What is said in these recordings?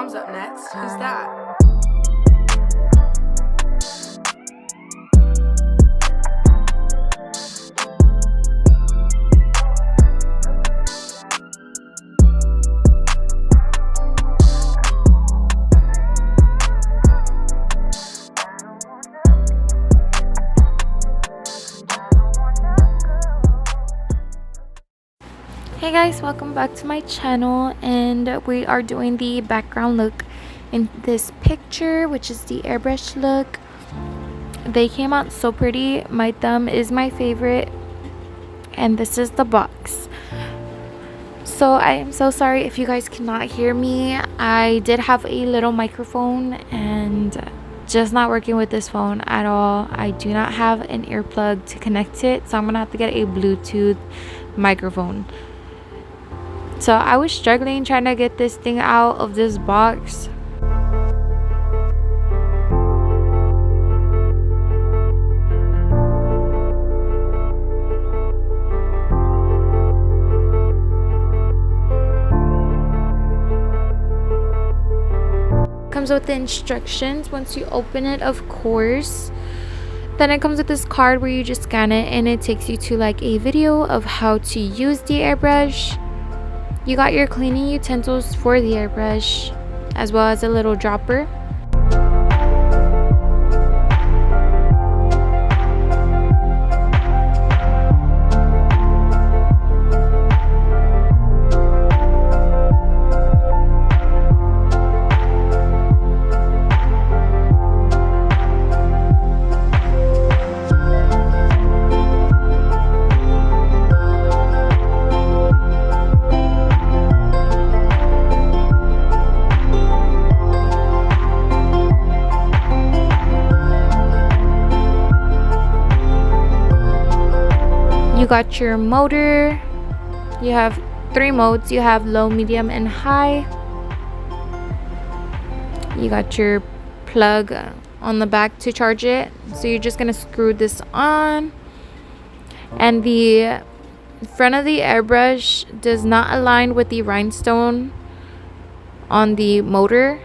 mom's up next. Who's that? Hey guys, welcome back to my channel, and we are doing the background look in this picture, which is the airbrush look. They came out so pretty. My thumb is my favorite, and this is the box. So I am so sorry if you guys cannot hear me. I did have a little microphone and just not working with this phone at all. I do not have an earplug to connect it, so I'm gonna have to get a Bluetooth microphone. So I was struggling trying to get this thing out of this box. Comes with the instructions once you open it, of course. Then it comes with this card where you just scan it and it takes you to like a video of how to use the airbrush. You got your cleaning utensils for the airbrush, as well as a little dropper. You got your motor. You have 3 modes. You have low, medium, and high. You got your plug on the back to charge it. So you're just gonna screw this on. And the front of the airbrush does not align with the rhinestone on the motor.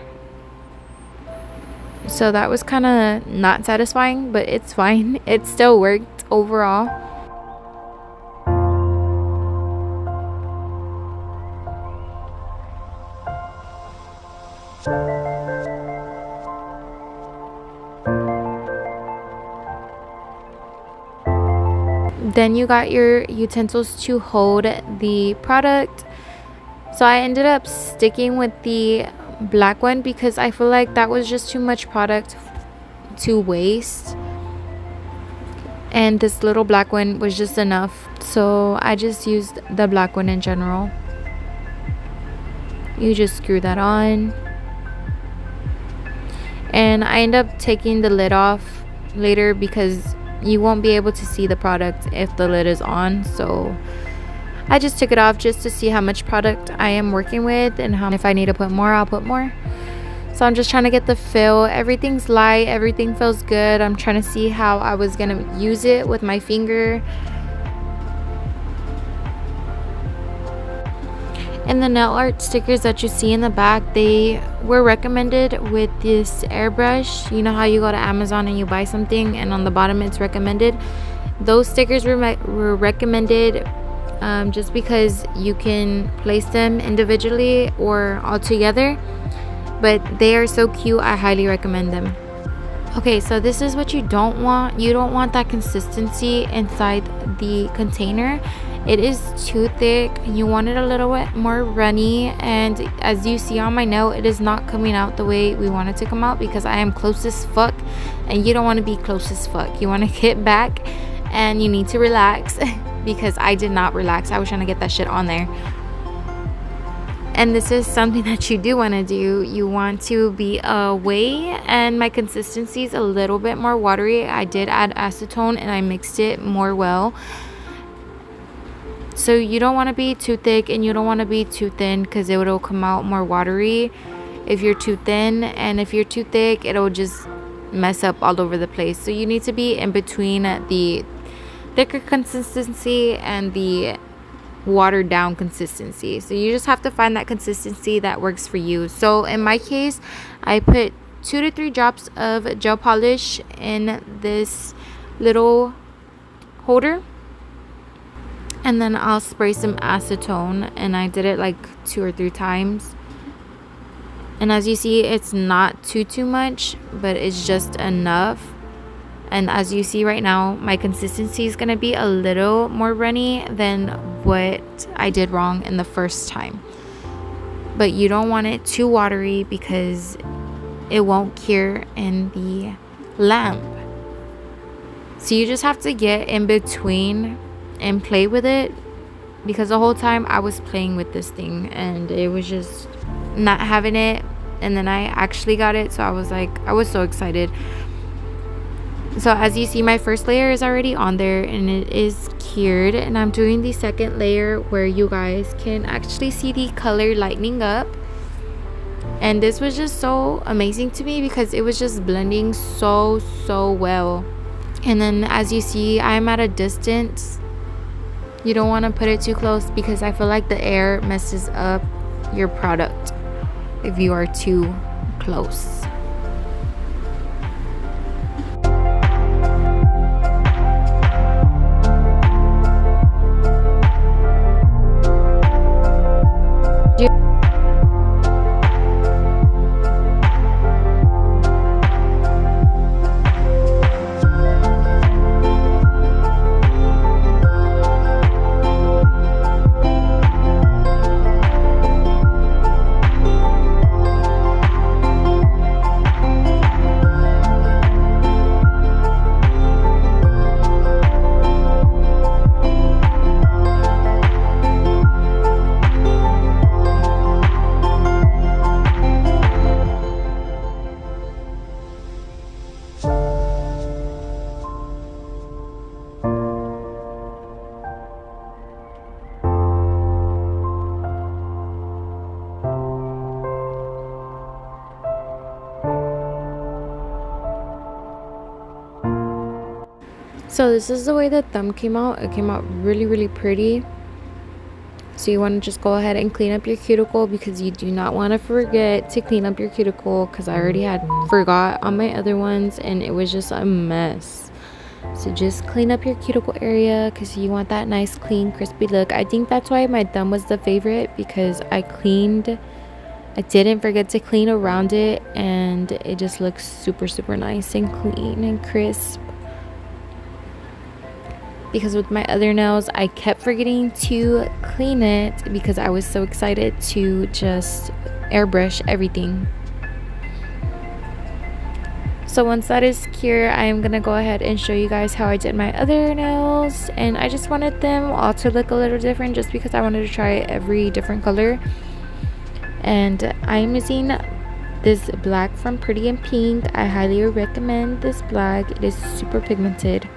So that was kind of not satisfying, but it's fine. It still worked overall. Then you got your utensils to hold the product. So I ended up sticking with the black one because I feel like that was just too much product to waste, and this little black one was just enough, so I just used the black one in general. You just screw that on, and I end up taking the lid off later because you won't be able to see the product if the lid is on. So I just took it off just to see how much product I am working with, and if I need to put more, I'll put more. So I'm just trying to get the feel. Everything's light, everything feels good. I'm trying to see how I was gonna use it with my finger. And the nail art stickers that you see in the back, they were recommended with this airbrush. You know how you go to Amazon and you buy something and on the bottom it's recommended? Those stickers were recommended just because you can place them individually or all together. But they are so cute, I highly recommend them. Okay, so this is what you don't want. You don't want that consistency inside the container. It is too thick. You want it a little bit more runny, and as you see on my nail, it is not coming out the way we want it to come out because I am close as fuck, and you don't want to be close as fuck. You want to get back and you need to relax because I did not relax. I was trying to get that shit on there. And this is something that you do want to do. You want to be away, and my consistency is a little bit more watery. I did add acetone and I mixed it more well. So you don't want to be too thick and you don't want to be too thin because it will come out more watery if you're too thin, and if you're too thick it'll just mess up all over the place. So you need to be in between the thicker consistency and the watered down consistency. So you just have to find that consistency that works for you. So in my case, I put 2 to 3 drops of gel polish in this little holder, and then I'll spray some acetone, and I did it like 2 or 3 times. And as you see, it's not too much, but it's just enough. And as you see right now, my consistency is going to be a little more runny than what I did wrong in the first time. But you don't want it too watery because it won't cure in the lamp. So you just have to get in between and play with it, because the whole time I was playing with this thing and it was just not having it. And then I actually got it, so I was so excited. So as you see, my first layer is already on there and it is cured, and I'm doing the second layer where you guys can actually see the color lightening up. And this was just so amazing to me because it was just blending so well. And then as you see, I'm at a distance. You don't want to put it too close because I feel like the air messes up your product if you are too close. So this is the way the thumb came out. It came out really pretty. So you want to just go ahead and clean up your cuticle, because you do not want to forget to clean up your cuticle, because I already had forgot on my other ones and it was just a mess. So just clean up your cuticle area because you want that nice clean crispy look. I think that's why my thumb was the favorite, because I didn't forget to clean around it and it just looks super nice and clean and crisp. Because with my other nails, I kept forgetting to clean it because I was so excited to just airbrush everything. So once that is cured, I am gonna go ahead and show you guys how I did my other nails. And I just wanted them all to look a little different, just because I wanted to try every different color. And I'm using this black from Pretty in Pink. I highly recommend this black. It is super pigmented.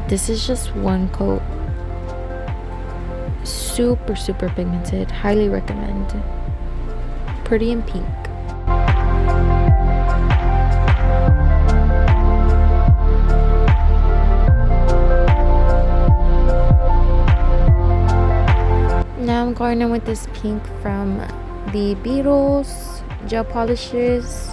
This is just one coat. Super pigmented. Highly recommend. Pretty in Pink. Now I'm going in with this pink from the Beatles gel polishes.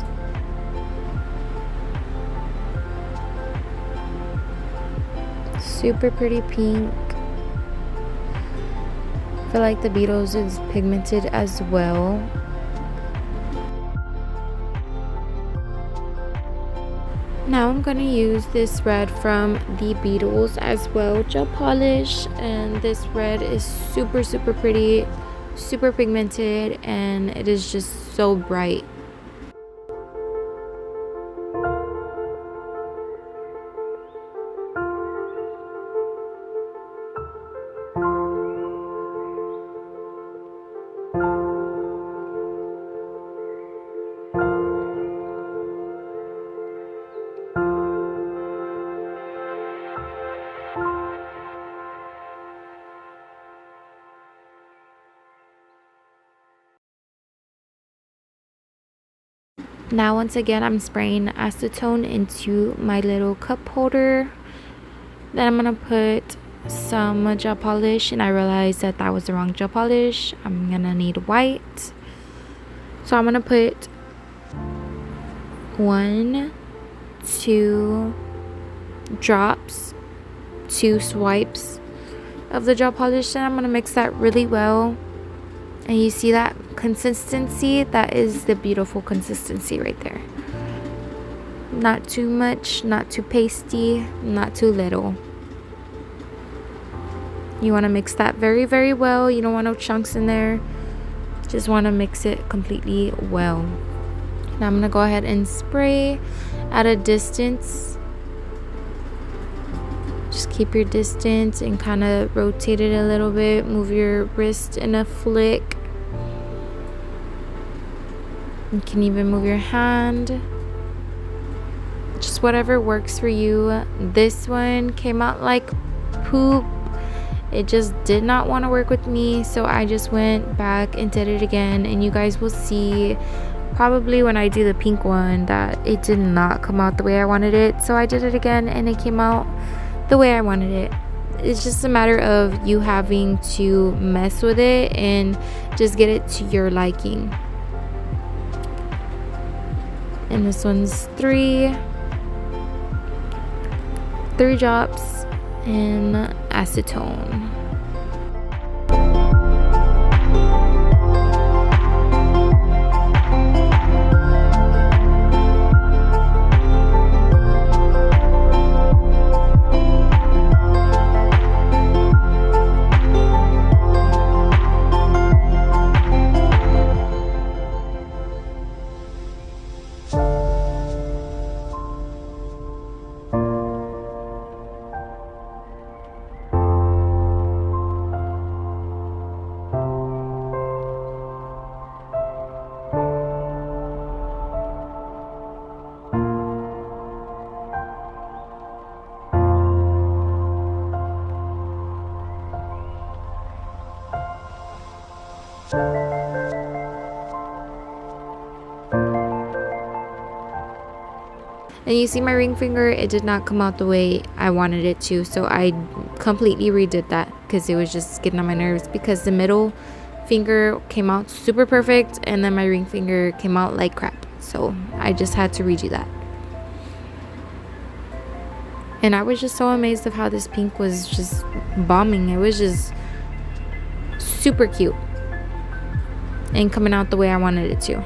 Super pretty pink. I feel like the Beatles is pigmented as well. Now I'm gonna use this red from the Beatles as well gel polish, and this red is super pretty, super pigmented, and it is just so bright. Now once again, I'm spraying acetone into my little cup holder. Then I'm gonna put some gel polish, and I realized that that was the wrong gel polish. I'm gonna need white, so I'm gonna put 1, 2 drops, 2 swipes of the gel polish, and I'm gonna mix that really well. And you see that consistency? That is the beautiful consistency right there. Not too much, not too pasty, not too little. You want to mix that very, very well. You don't want no chunks in there. Just want to mix it completely well. Now I'm going to go ahead and spray at a distance. Just keep your distance and kind of rotate it a little bit. Move your wrist in a flick. You can even move your hand. Just whatever works for you. This one came out like poop. It just did not want to work with me, so I just went back and did it again, and you guys will see probably when I do the pink one that it did not come out the way I wanted it. So I did it again and it came out the way I wanted it. It's just a matter of you having to mess with it and just get it to your liking. And this one's 3 drops in acetone. And you see my ring finger, it did not come out the way I wanted it to, so I completely redid that because it was just getting on my nerves, because the middle finger came out super perfect and then my ring finger came out like crap, so I just had to redo that. And I was just so amazed of how this pink was just bombing. It was just super cute and coming out the way I wanted it to.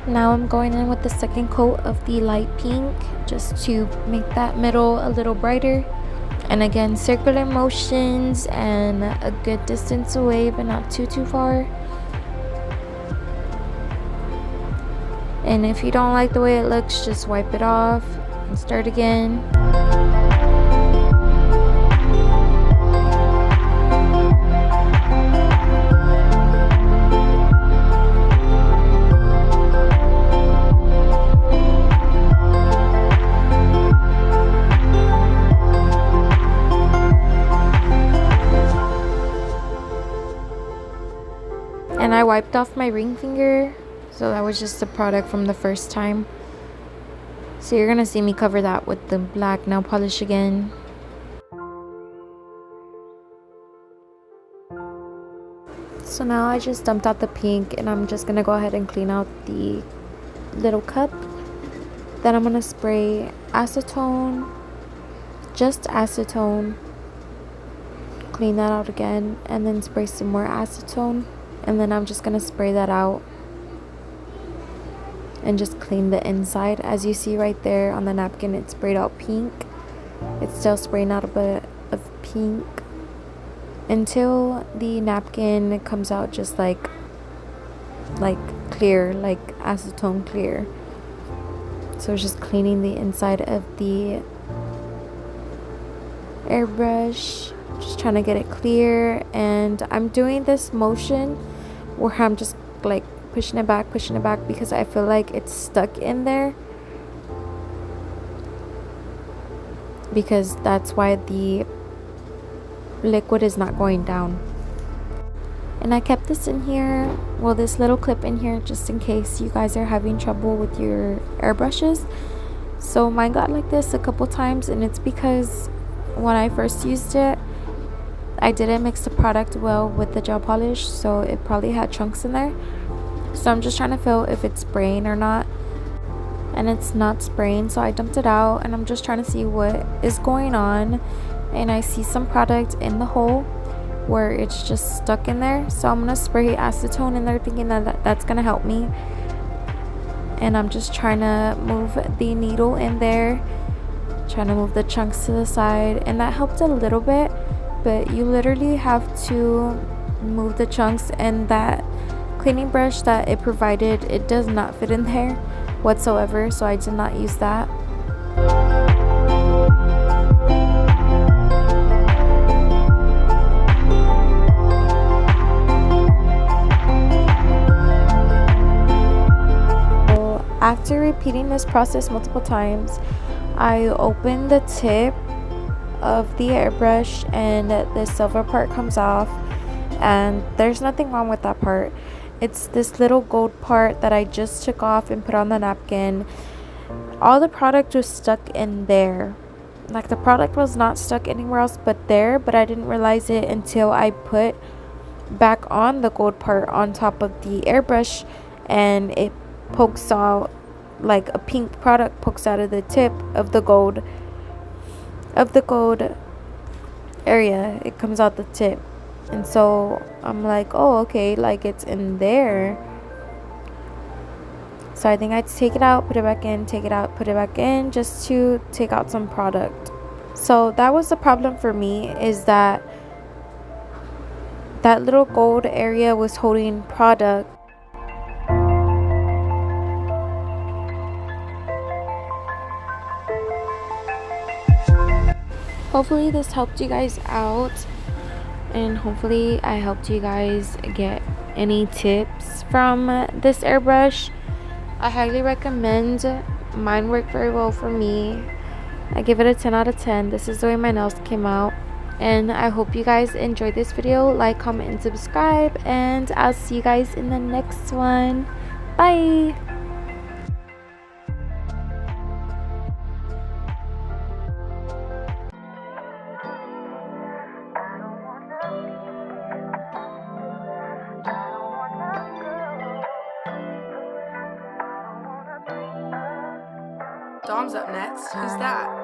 Now I'm going in with the second coat of the light pink just to make that middle a little brighter. And again, circular motions and a good distance away, but not too far. And if you don't like the way it looks, just wipe it off and start again. And I wiped off my ring finger, so that was just a product from the first time. So you're gonna see me cover that with the black nail polish again. So now I just dumped out the pink, and I'm just gonna go ahead and clean out the little cup. Then I'm gonna spray acetone, just acetone, clean that out again, and then spray some more acetone. And then I'm just gonna spray that out and just clean the inside. As you see right there on the napkin, it sprayed out pink. It's still spraying out a bit of pink until the napkin comes out just like clear, like acetone clear. So it's just cleaning the inside of the airbrush, just trying to get it clear. And I'm doing this motion where I'm just like pushing it back because I feel like it's stuck in there, because that's why the liquid is not going down. And I kept this in here, well, this little clip in here, just in case you guys are having trouble with your airbrushes. So mine got like this a couple times, and it's because when I first used it, I didn't mix the product well with the gel polish, so it probably had chunks in there. So I'm just trying to feel if it's spraying or not, and it's not spraying, so I dumped it out, and I'm just trying to see what is going on. And I see some product in the hole where it's just stuck in there, so I'm gonna spray acetone in there, thinking that that's gonna help me. And I'm just trying to move the needle in there, trying to move the chunks to the side, and that helped a little bit. But you literally have to move the chunks, and that cleaning brush that it provided, it does not fit in there whatsoever, so I did not use that. After repeating this process multiple times, I opened the tip of the airbrush and the silver part comes off, and there's nothing wrong with that part. It's this little gold part that I just took off and put on the napkin. All the product was stuck in there. Like, the product was not stuck anywhere else but there, but I didn't realize it until I put back on the gold part on top of the airbrush, and it pokes out, like a pink product pokes out of the tip of the gold area. It comes out the tip, and so I'm like, oh, okay, like it's in there. So I think I had to take it out, put it back in, take it out, put it back in, just to take out some product. So that was the problem for me, is that that little gold area was holding product. Hopefully this helped you guys out, and hopefully I helped you guys get any tips from this airbrush. I highly recommend. Mine worked very well for me. I give it a 10 out of 10. This is the way my nails came out, and I hope you guys enjoyed this video. Like, comment, and subscribe, and I'll see you guys in the next one. Bye. Dom's up next. Who's that?